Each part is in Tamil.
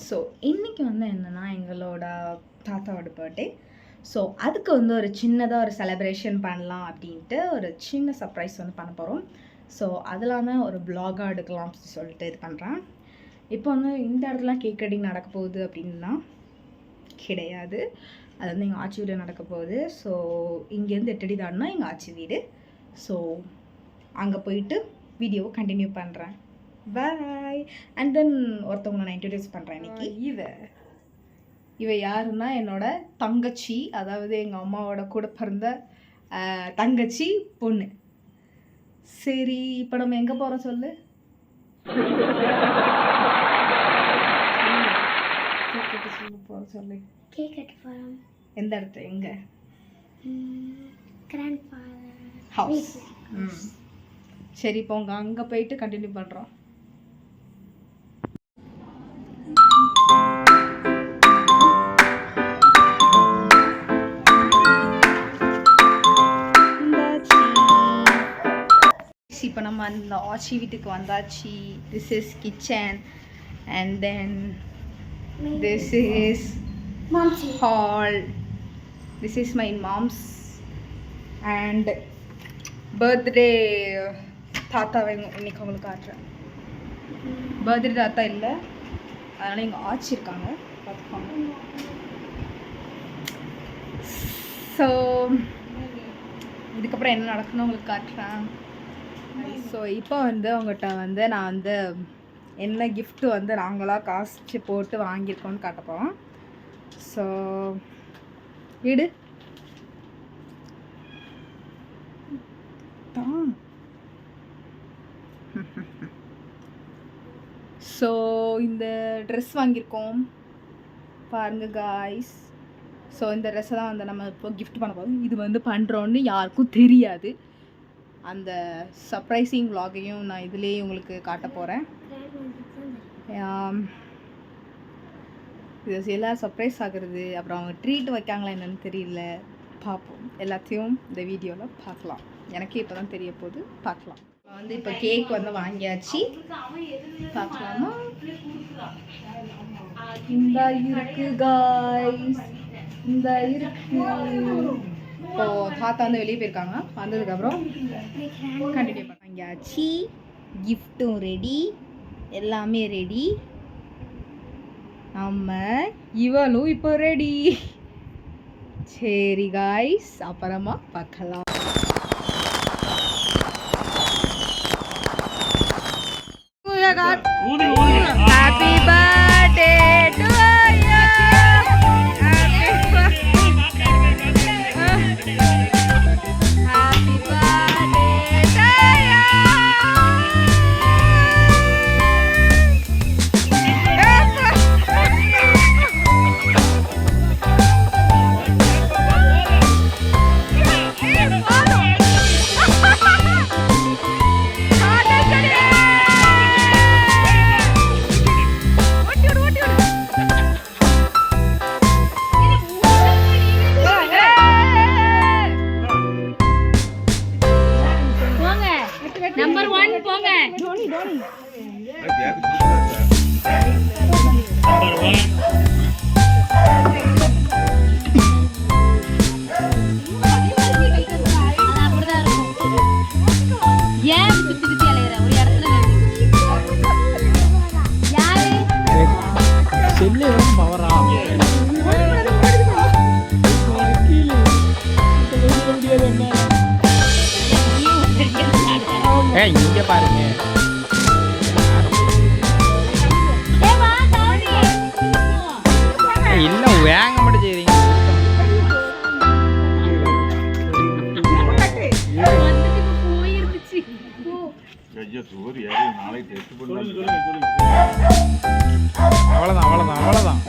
ஸோ இன்றைக்கி வந்து என்னென்னா எங்களோட தாத்தாவோட பர்த்டே. ஸோ அதுக்கு வந்து ஒரு சின்னதாக ஒரு செலிப்ரேஷன் பண்ணலாம் அப்படின்ட்டு ஒரு சின்ன சர்ப்ரைஸ் வந்து பண்ண போகிறோம். ஸோ அதெல்லாம் தான் ஒரு வ்ளாகாக எடுக்கலாம் அப்படின்னு சொல்லிட்டு இது பண்ணுறேன். இப்போ வந்து இந்த இடத்துல கேக் கட்டிங் நடக்க போகுது அப்படின்னா கிடையாது, அது வந்து எங்கள் ஆச்சி வீடு நடக்க போகுது. ஸோ இங்கேருந்து 8 அடி தாண்டினா எங்கள் ஆச்சி வீடு. ஸோ அங்கே போயிட்டு வீடியோவை கண்டினியூ பண்ணுறேன். பாய். அண்ட் தென் ஒருத்தவங்களை நான் இன்ட்ரடியூஸ் பண்ணுறேன் இன்னைக்கு. இவ யாருன்னா என்னோட தங்கச்சி, அதாவது எங்கள் அம்மாவோட கூட பிறந்த தங்கச்சி பொண்ணு. சரி, இப்போ நம்ம எங்கே போகிறோம் சொல்லு. போகிறோம் சொல்லு. கேக் கட்ட போகிறோம். எந்த இடத்துல? எங்கே? Grandfather house. சரி, இப்போ அங்கே போயிட்டு கண்டினியூ பண்ணுறோம். இப்போ நம்ம அந்த ஆச்சி வீட்டுக்கு வந்தாச்சு. This is kitchen and then this is hall. This is my moms and birthday தாத்தாவை இன்னைக்கு உங்களுக்கு காட்டுறேன். பர்த்டே தாத்தா இல்லை, அதனால் எங்கள் ஆச்சி இருக்காங்க, பார்த்துக்கோங்க. ஸோ இதுக்கப்புறம் என்ன நடக்குன்னு உங்களுக்கு காட்டுறேன். ஸோ இப்போ வந்து உங்கள்கிட்ட வந்து நான் வந்து என்ன கிஃப்ட்டு வந்து நாங்களாக காசு போட்டு வாங்கியிருக்கோன்னு காட்ட போகிறோம். ஸோ வீடு ஸோ இந்த ட்ரெஸ் வாங்கியிருக்கோம் பாருங்க காய்ஸ். ஸோ இந்த ட்ரெஸ்ஸை தான் வந்து நம்ம இப்போ கிஃப்ட் பண்ண போகிறோம். இது வந்து பண்ணுறோன்னு யாருக்கும் தெரியாது. அந்த சர்ப்ரைசிங் vlog-ஐயும் நான் இதுலேயே உங்களுக்கு காட்ட போகிறேன். இது எல்லாம் சர்ப்ரைஸ் ஆகுறது, அப்புறம் அவங்க ட்ரீட் வைக்காங்களா என்னன்னு தெரியல, பார்ப்போம். எல்லாத்தையும் இந்த வீடியோவில் பார்க்கலாம். எனக்கே இப்போ தான் தெரிய போகுது, பார்க்கலாம். வந்து இப்போ கேக் வந்து வாங்கியாச்சு, பார்க்கலாமா? இந்த இருக்கு காய்ஸ், இந்த இருக்கு. இப்போ தாத்தா வந்து வெளியே போயிருக்காங்க, வந்ததுக்கப்புறம் கண்டினியூ வாங்கியாச்சு. கிஃப்ட்டும் ரெடி, எல்லாமே ரெடி. நம்ம இவளும் இப்போ ரெடி. சரி காய்ஸ், அப்புறமா பார்க்கலாம். Happy birthday to you. Happy birthday to you. Number 1 போங்க. டோனி டோனி இங்க பாருங்க. இல்ல வேங்க மட்டும் செய்றீங்க. அவ்வளவுதான்.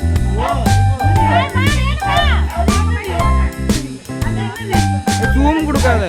ஜூம் கொடுக்காத.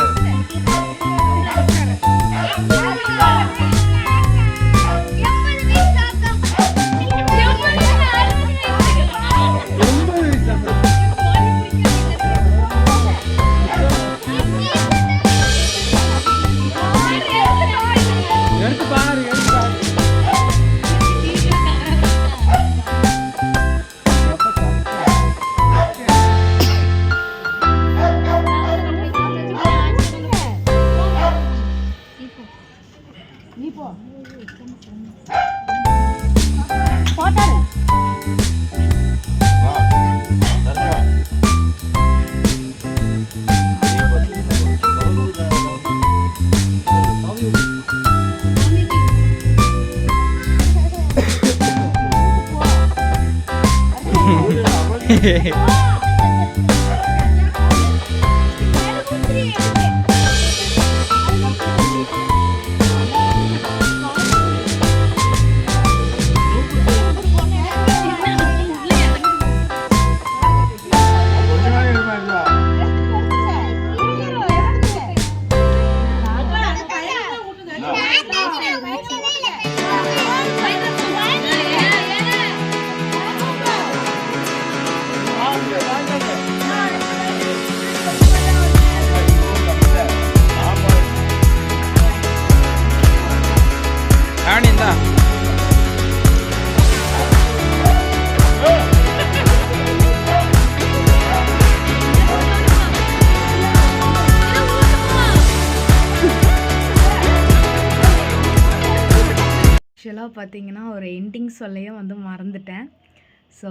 ராணிந்தா ஆக்சுவலாக பார்த்தீங்கன்னா ஒரு எண்டிங் சொல்லையே வந்து மறந்துட்டேன். ஸோ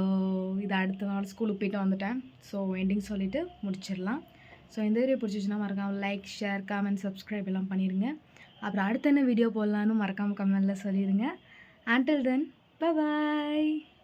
இது அடுத்த நாள் ஸ்கூலுக்கு போயிட்டு வந்துட்டேன். ஸோ எண்டிங் சொல்லிவிட்டு முடிச்சிடலாம். ஸோ இந்த வீடியோ பிடிச்சிச்சுன்னா மறக்காமல் லைக், ஷேர், கமெண்ட், சப்ஸ்கிரைப் எல்லாம் பண்ணிடுங்க. அப்புறம் அடுத்த என்ன வீடியோ போடலான்னு மறக்காமல் கமெண்ட்டில் சொல்லிடுங்க. Until then, bye bye.